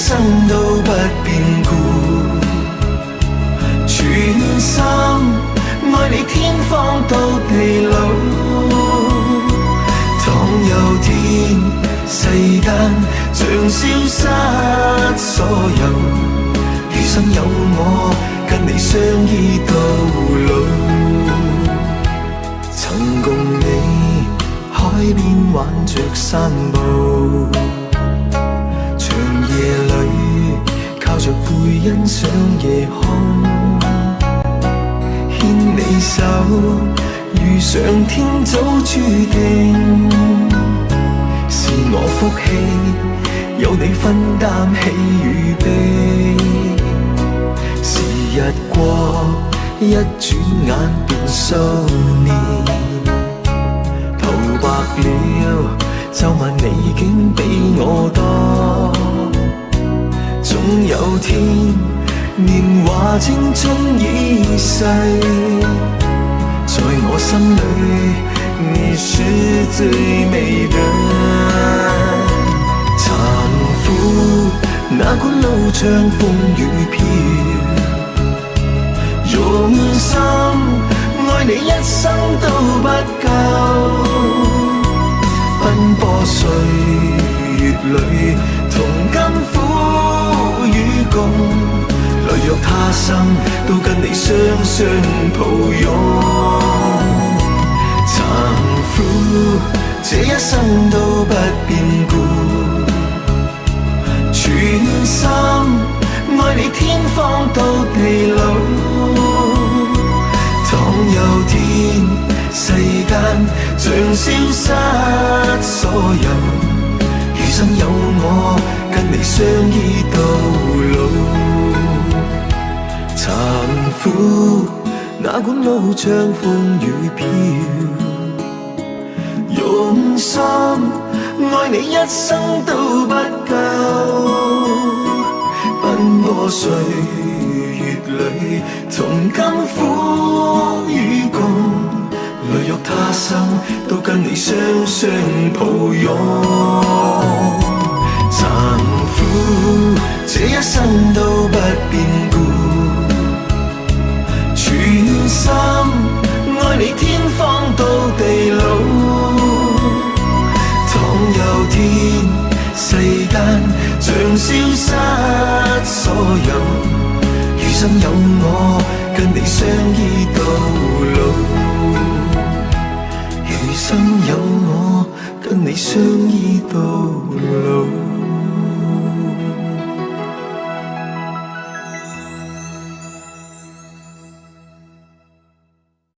生都不變故，全心愛你天荒到地老。倘有天世間像消失所有，餘生有我跟你相依到老。曾共你海邊玩着散步，長夜裏靠着背欣賞夜空，牽你手如上天早注定，是我福氣有你分擔喜與悲。時日過一轉眼便數年，頭白了皺紋你竟比我多。總有天年華青春已逝，在我心裏你是最美的。殘酷哪管路上風雨飄，用心愛你一生都不夠。奔波歲月裏同甘苦與共，來若他生都跟你雙雙抱擁。殘酷這一生都不變故，全心愛你天荒到地老。倘有天世間像消失所有，餘生有我跟你相依到老。殘酷哪管路上風雨飄，用心愛你一生都不夠。奔波歲月裏同甘苦與共，來若他生都跟你雙雙抱擁。殘酷這一生都不變故，全心愛你天荒到地老。倘有天世間像消失所有，餘生有我跟你相依到老。餘生有我跟你相依到老。